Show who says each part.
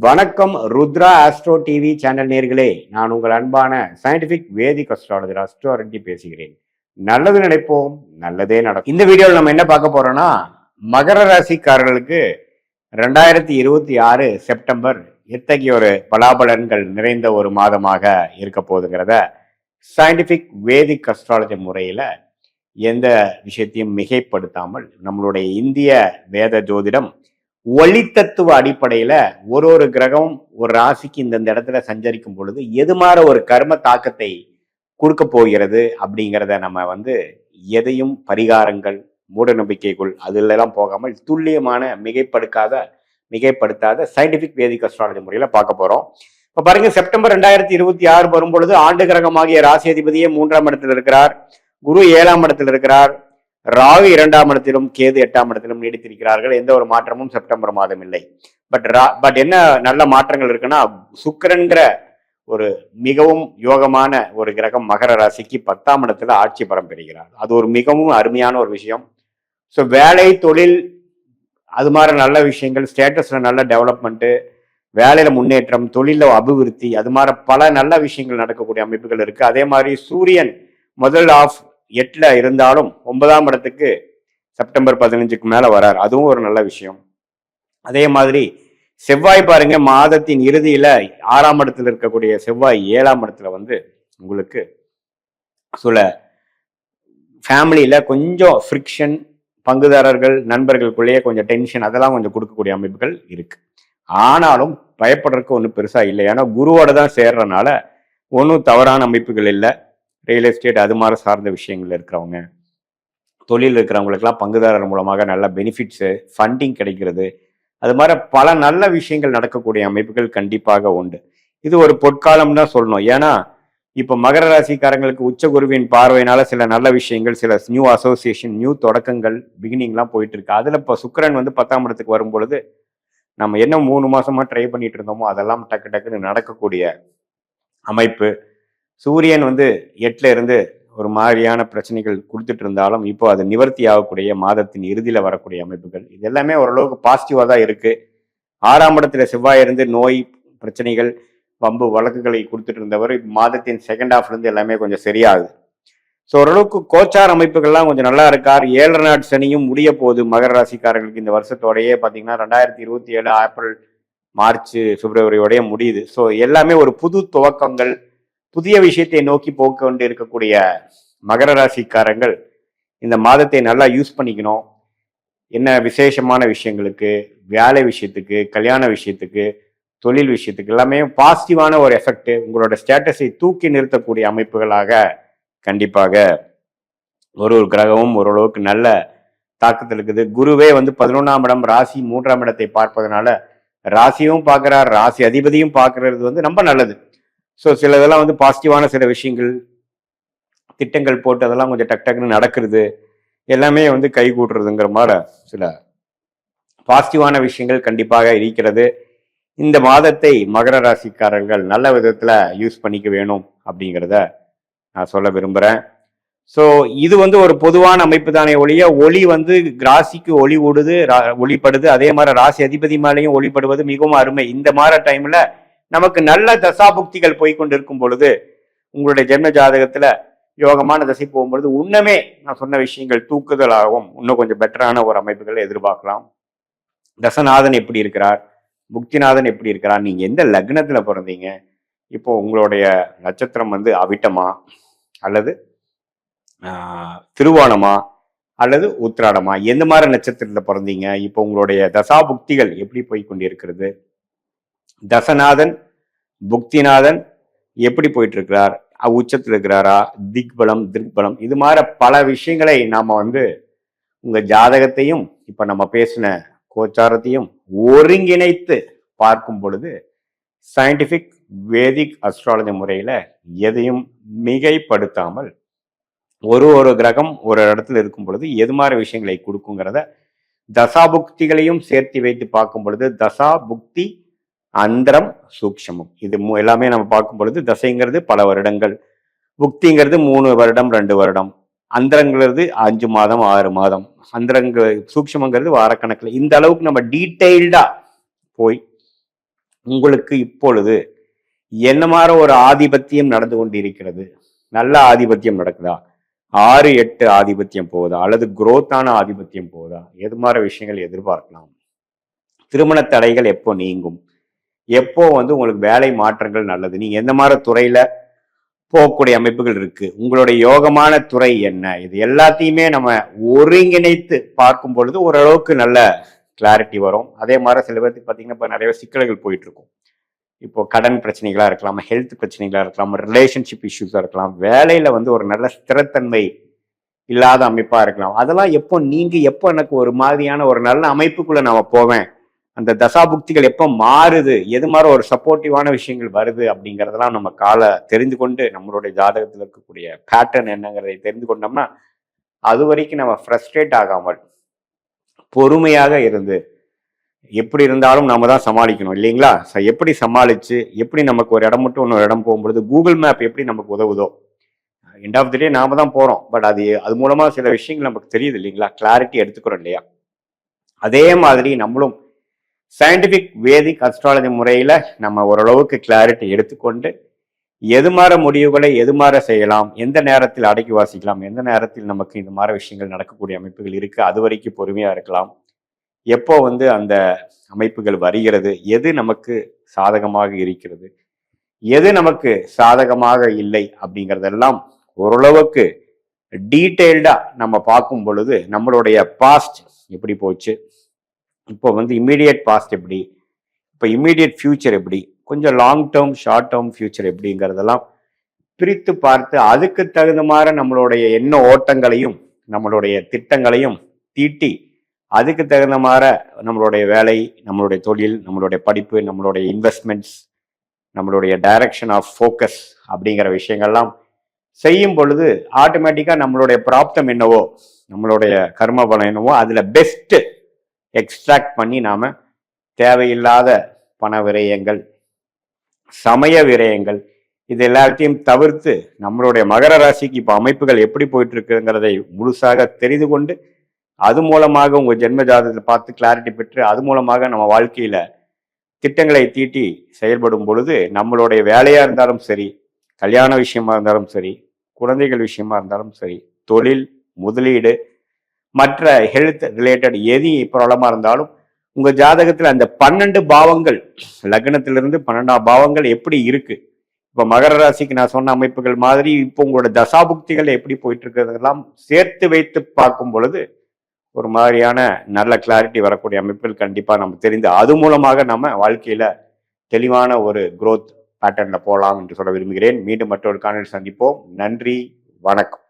Speaker 1: வணக்கம் Rudra astro TV channel நேர்களே, நான் உங்கள் அன்பான சயின்டிபிக் வேதிக் அஸ்ட்ராலஜர் அஸ்ட்ரோ ரெட்டி பேசுகிறேன். நல்லது நினைப்போம், நல்லதே நடக்கும். இந்த வீடியோவில் நம்ம என்ன பார்க்க போறோம்னா, மகர ராசிக்காரர்களுக்கு 2026 செப்டம்பர் எத்தகைய ஒரு பலாபலன்கள் நிறைந்த ஒரு மாதமாக இருக்க போகுதுங்கிறத சயின்டிபிக் வேதிக் அஸ்ட்ராலஜி முறையில எந்த விஷயத்தையும் மிகைப்படுத்தாமல் நம்மளுடைய இந்திய வேத ஜோதிடம் ஒளித்தத்துவ அடிப்படையில ஒரு கிரகம் ஒரு ராசிக்கு இந்த இடத்துல சஞ்சரிக்கும் பொழுது எது மாதிரி ஒரு கர்ம தாக்கத்தை கொடுக்க போகிறது அப்படிங்கிறத நம்ம எதையும் பரிகாரங்கள் மூட நம்பிக்கைகள் அதுல எல்லாம் போகாமல் துல்லியமான மிகைப்படுத்தாத சயின்டிபிக் வேதிக் அஸ்ட்ராலஜி முறையில பார்க்க போறோம். இப்ப பாருங்க, செப்டம்பர் 2026 வரும் பொழுது ஆண்டு கிரகமாகிய ராசி அதிபதியே 3ஆம் இடத்தில் இருக்கிறார், குரு 7ஆம் இடத்தில் இருக்கிறார், ராகு 2ஆம் இடத்திலும் கேது 8ஆம் இடத்திலும் நீடித்திருக்கிறார்கள். எந்த ஒரு மாற்றமும் செப்டம்பர் மாதம் இல்லை. பட் என்ன நல்ல மாற்றங்கள் இருக்குன்னா, சுக்கிரன்கிற ஒரு மிகவும் யோகமான ஒரு கிரகம் மகர ராசிக்கு 10ஆம் இடத்துல ஆட்சி பலம் பெறுகிறார். அது ஒரு மிகவும் அருமையான ஒரு விஷயம். ஸோ வேலை தொழில் அது மாதிரி நல்ல விஷயங்கள், ஸ்டேட்டஸ்ல நல்ல டெவலப்மெண்ட்டு, வேலையில முன்னேற்றம், தொழில அபிவிருத்தி, அது மாதிரி பல நல்ல விஷயங்கள் நடக்கக்கூடிய அமைப்புகள் இருக்கு. அதே மாதிரி சூரியன் முதல் ஆஃப் 8ல இருந்தாலும் 9ஆம் இடத்துக்கு செப்டம்பர் 15க்கு மேல வரார். அதுவும் ஒரு நல்ல விஷயம். அதே மாதிரி செவ்வாய் பாருங்க, மாதத்தின் இறுதியில 6ஆம் இடத்துல இருக்கக்கூடிய செவ்வாய் 7ஆம் இடத்துல உங்களுக்கு சில ஃபேமிலியில கொஞ்சம் ஃப்ரிக்ஷன், பங்குதாரர்கள் நண்பர்களுக்குள்ளேயே கொஞ்சம் டென்ஷன், அதெல்லாம் கொஞ்சம் கொடுக்கக்கூடிய அமைப்புகள் இருக்கு. ஆனாலும் பயப்படுறதுக்கு ஒன்றும் பெருசா இல்லை. ஏன்னா குருவோட தான் சேர்றதுனால ஒன்றும் தவறான அமைப்புகள் இல்லை. ரியல் எஸ்டேட் அது மாதிரி சார்ந்த விஷயங்கள் இருக்கிறவங்க, தொழில் இருக்கிறவங்களுக்கெல்லாம் பங்குதாரர் மூலமாக நல்ல பெனிஃபிட்ஸு, ஃபண்டிங் கிடைக்கிறது, அது மாதிரி பல நல்ல விஷயங்கள் நடக்கக்கூடிய அமைப்புகள் கண்டிப்பாக உண்டு. இது ஒரு பொற்காலம் தான் சொல்லணும். ஏன்னா இப்போ மகர ராசிக்காரங்களுக்கு உச்ச குருவின் பார்வையினால சில நல்ல விஷயங்கள், சில நியூ அசோசியேஷன், நியூ தொடக்கங்கள், பிகினிங்லாம் போயிட்டு இருக்கு. அதில் இப்போ சுக்கிரன் 10ஆம் இடத்துக்கு வரும் பொழுது நம்ம என்ன 3 மாசமா ட்ரை பண்ணிட்டு இருந்தோமோ அதெல்லாம் டக்குன்னு நடக்கக்கூடிய அமைப்பு. சூரியன் 8ல இருந்து ஒரு மாதிரியான பிரச்சனைகள் கொடுத்துட்டு இருந்தாலும் இப்போ அது நிவர்த்தி ஆகக்கூடிய மாதத்தின் இறுதியில வரக்கூடிய அமைப்புகள், இது எல்லாமே ஓரளவுக்கு பாசிட்டிவா தான் இருக்கு. 6ஆம் இடத்துல செவ்வாய் இருந்து நோய் பிரச்சனைகள், வம்பு வழக்குகளை கொடுத்துட்டு இருந்தவர் மாதத்தின் செகண்ட் ஹாஃப்ல இருந்து எல்லாமே கொஞ்சம் சரியாகுது. ஸோ ஓரளவுக்கு கோச்சார் அமைப்புகள்லாம் கொஞ்சம் நல்லா இருக்கார். 7 நாட் சனியும் முடிய போகுது மகர ராசிக்காரர்களுக்கு. இந்த வருஷத்தோடையே பார்த்தீங்கன்னா 2027 ஏப்ரல், மார்ச், பிப்ரவரியோடய முடியுது. ஸோ எல்லாமே ஒரு புது துவக்கங்கள், புதிய விஷயத்தை நோக்கி போக்க கொண்டு இருக்கக்கூடிய மகர ராசிக்காரங்கள் இந்த மாதத்தை நல்லா யூஸ் பண்ணிக்கணும். என்ன விசேஷமான விஷயங்களுக்கு, வேலை விஷயத்துக்கு, கல்யாண விஷயத்துக்கு, தொழில் விஷயத்துக்கு எல்லாமே பாசிட்டிவான ஒரு எஃபெக்ட், உங்களோட ஸ்டேட்டஸை தூக்கி நிறுத்தக்கூடிய அமைப்புகளாக கண்டிப்பாக ஒரு கிரகமும் ஓரளவுக்கு நல்ல தாக்கத்தில் இருக்குது. குருவே 11ஆம் இடம் ராசி 3ஆம் இடத்தை பார்ப்பதனால ராசியும் பார்க்கிறார், ராசி அதிபதியும் பார்க்கறது ரொம்ப நல்லது. ஸோ சில இதெல்லாம் பாசிட்டிவான சில விஷயங்கள், திட்டங்கள் போட்டு அதெல்லாம் கொஞ்சம் டக்குன்னு நடக்கிறது, எல்லாமே கை கூட்டுறதுங்கிற மாதிரி சில பாசிட்டிவான விஷயங்கள் கண்டிப்பாக இருக்கிறது. இந்த மாதத்தை மகர ராசிக்காரர்கள் நல்ல விதத்துல யூஸ் பண்ணிக்க வேணும் அப்படிங்கிறத நான் சொல்ல விரும்புறேன். ஸோ இது ஒரு பொதுவான அமைப்பு தானே ஒழிய, ஒளி ராசிக்கு ஒளிப்படுது, அதே மாதிரி ராசி அதிபதி மேலேயும் ஒளிப்படுவது மிகவும் அருமை. இந்த மாதிரி டைம்ல நமக்கு நல்ல தசாபுக்திகள் போய்கொண்டிருக்கும் பொழுது, உங்களுடைய ஜென்ம ஜாதகத்துல யோகமான தசை போகும்பொழுது இன்னமே நான் சொன்ன விஷயங்கள் தூக்குதலாகவும் இன்னும் கொஞ்சம் பெட்டரான ஒரு அமைப்புகளை எதிர்பார்க்கலாம். தசநாதன் எப்படி இருக்கிறார், புக்திநாதன் எப்படி இருக்கிறார், நீங்க எந்த லக்னத்துல பிறந்தீங்க, இப்போ உங்களுடைய நட்சத்திரம் அவிட்டமா அல்லது திருவோணமா அல்லது உத்திராடமா, எந்த மாதிரி நட்சத்திரத்துல பிறந்தீங்க, இப்போ உங்களுடைய தசாபுக்திகள் எப்படி போய் கொண்டிருக்கிறது, தசநாதன் புக்திநாதன் எப்படி போயிட்டு இருக்கிறார், உச்சத்தில் இருக்கிறாரா, திக்பலம் திருக்பலம், இது மாதிரி பல விஷயங்களை நாம உங்க ஜாதகத்தையும் இப்ப நம்ம பேசின கோச்சாரத்தையும் ஒருங்கிணைத்து பார்க்கும் பொழுது சயின்டிபிக் வேதிக் அஸ்ட்ராலஜி முறையில எதையும் மிகைப்படுத்தாமல் ஒரு கிரகம் ஒரு இடத்துல இருக்கும் பொழுது எது மாதிரி விஷயங்களை கொடுக்குங்கிறத தசாபுக்திகளையும் சேர்த்து வைத்து பார்க்கும் பொழுது தசா புக்தி அந்தரம் சூக்ஷமம் இது எல்லாமே நம்ம பார்க்கும் பொழுது தசைங்கிறது பல வருடங்கள், புக்திங்கிறது 3 வருடம் 2 வருடம், அந்தரங்கிறது 5 மாதம் 6 மாதம், அந்தரங்க சூக்ஷமங்கிறது வாரக்கணக்கில். இந்த அளவுக்கு நம்ம டீட்டெயில்டா போய் உங்களுக்கு இப்பொழுது என்ன மாதிரி ஒரு ஆதிபத்தியம் நடந்து கொண்டு இருக்கிறது? நல்ல ஆதிபத்தியம் நடக்குதா? 6-8 ஆதிபத்தியம் போகுதா? அல்லது குரோத்தான ஆதிபத்தியம் போகுதா? எது மாதிரி விஷயங்கள் எதிர்பார்க்கலாம்? திருமண தடைகள் எப்போ நீங்கும்? எப்போ உங்களுக்கு வேலை மாற்றங்கள் நல்லது? நீங்க எந்த மாதிரி துறையில போகக்கூடிய அமைப்புகள் இருக்கு? உங்களுடைய யோகமான துறை என்ன? இது எல்லாத்தையுமே நம்ம ஒருங்கிணைத்து பார்க்கும் பொழுது ஓரளவுக்கு நல்ல கிளாரிட்டி வரும். அதே மாதிரி சில பேருக்கு பார்த்தீங்கன்னா இப்போ நிறைய சிக்கல்கள் போயிட்டு இருக்கும். இப்போ கடன் பிரச்சனைகளா இருக்கலாம், ஹெல்த் பிரச்சனைகளா இருக்கலாம், ரிலேஷன்ஷிப் இஷ்யூஸா இருக்கலாம், வேலையில ஒரு நல்ல ஸ்திரத்தன்மை இல்லாத அமைப்பா இருக்கலாம். அதெல்லாம் எப்போ எனக்கு ஒரு மாதிரியான ஒரு நல்ல அமைப்புக்குள்ள நம்ம போவேன், அந்த தசாபுக்திகள் எப்போ மாறுது, எது மாதிரி ஒரு சப்போர்ட்டிவான விஷயங்கள் வருது அப்படிங்கிறதெல்லாம் நம்ம தெரிந்து கொண்டு நம்மளுடைய ஜாதகத்தில் இருக்கக்கூடிய பேட்டர்ன் என்னங்கிறதை தெரிந்து கொண்டோம்னா அது வரைக்கும் நம்ம ஃப்ரஸ்ட்ரேட் ஆகாமல் பொறுமையாக இருந்து எப்படி இருந்தாலும் நாம தான் சமாளிக்கணும் இல்லைங்களா? எப்படி சமாளிச்சு எப்படி நமக்கு ஒரு இடம் மட்டும் இன்னொரு இடம் போகும்பொழுது கூகுள் மேப் எப்படி நமக்கு உதவுதோ, எண்ட் ஆஃப் தி டே நாம தான் போறோம், பட் அது மூலமா சில விஷயங்கள் நமக்கு தெரியுது இல்லைங்களா? கிளாரிட்டி எடுத்துக்கிறோம் இல்லையா? அதே மாதிரி நம்மளும் சயின்டிபிக் வேதிக் அஸ்ட்ராலஜி முறையில நம்ம ஓரளவுக்கு கிளாரிட்டி எடுத்துக்கொண்டு எது மாதிரி முடிவுகளை எது மாதிரி செய்யலாம், எந்த நேரத்தில் அடக்கி வாசிக்கலாம், எந்த நேரத்தில் நமக்கு இந்த மாதிரி விஷயங்கள் நடக்கக்கூடிய அமைப்புகள் இருக்கு, அது வரைக்கும் பொறுமையா இருக்கலாம். எப்போ அந்த அமைப்புகள் வருகிறது, எது நமக்கு சாதகமாக இருக்கிறது, எது நமக்கு சாதகமாக இல்லை அப்படிங்கிறதெல்லாம் ஓரளவுக்கு டீட்டெயில்டா நம்ம பார்க்கும் பொழுது நம்மளுடைய பாஸ்ட் எப்படி போச்சு, இப்போ இம்மீடியட் பாஸ்ட் எப்படி, இப்போ இம்மீடியட் ஃபியூச்சர் எப்படி, கொஞ்சம் long term short term future எப்படிங்கிறதெல்லாம் பிரித்து பார்த்து அதுக்கு தகுந்த மாதிரி நம்மளுடைய எண்ண ஓட்டங்களையும் நம்மளுடைய திட்டங்களையும் தீட்டி அதுக்கு தகுந்த மாதிரி நம்மளுடைய வேலை, நம்மளுடைய தொழில், நம்மளுடைய படிப்பு, நம்மளுடைய இன்வெஸ்ட்மெண்ட்ஸ், நம்மளுடைய டைரக்ஷன் ஆஃப் ஃபோக்கஸ் அப்படிங்கிற விஷயங்கள்லாம் செய்யும் பொழுது ஆட்டோமேட்டிக்காக நம்மளுடைய பிராப்தம் என்னவோ, நம்மளுடைய கர்ம பலம் என்னவோ அதில் பெஸ்ட்டு எக்ஸ்ட்ராக்ட் பண்ணி நாம் தேவையில்லாத பண விரயங்கள், சமய விரயங்கள், இது எல்லாத்தையும் தவிர்த்து நம்மளுடைய மகர ராசிக்கு இப்போ அமைப்புகள் எப்படி போயிட்டு இருக்குங்கிறதை முழுசாக தெரிந்து கொண்டு அது மூலமாக உங்கள் ஜென்ம ஜாதகத்தை பார்த்து கிளாரிட்டி பெற்று அது மூலமாக நம்ம வாழ்க்கையில் திட்டங்களை தீட்டி செயல்படும் பொழுது நம்மளுடைய வேலையாக இருந்தாலும் சரி, கல்யாண விஷயமா இருந்தாலும் சரி, குழந்தைகள் விஷயமா இருந்தாலும் சரி, தொழில், முதலீடு, மற்ற ஹெல்த் ரிலேட்டட் எது ப்ராப்ளமாக இருந்தாலும் உங்கள் ஜாதகத்தில் அந்த 12 பாவங்கள், லக்னத்திலிருந்து 12ஆம் பாவங்கள் எப்படி இருக்கு, இப்போ மகர ராசிக்கு நான் சொன்ன அமைப்புகள் மாதிரி இப்போ உங்களோட தசாபுக்திகள் எப்படி போயிட்டு இருக்கிறதெல்லாம் சேர்த்து வைத்து பார்க்கும் பொழுது ஒரு மாதிரியான நல்ல கிளாரிட்டி வரக்கூடிய அமைப்புகள் கண்டிப்பாக நம்ம தெரிந்து அது மூலமாக நம்ம வாழ்க்கையில் தெளிவான ஒரு growth பேட்டர்னில் போகலாம் என்று சொல்ல விரும்புகிறேன். மீண்டும் மற்றொரு காணொளி சந்திப்போம். நன்றி, வணக்கம்.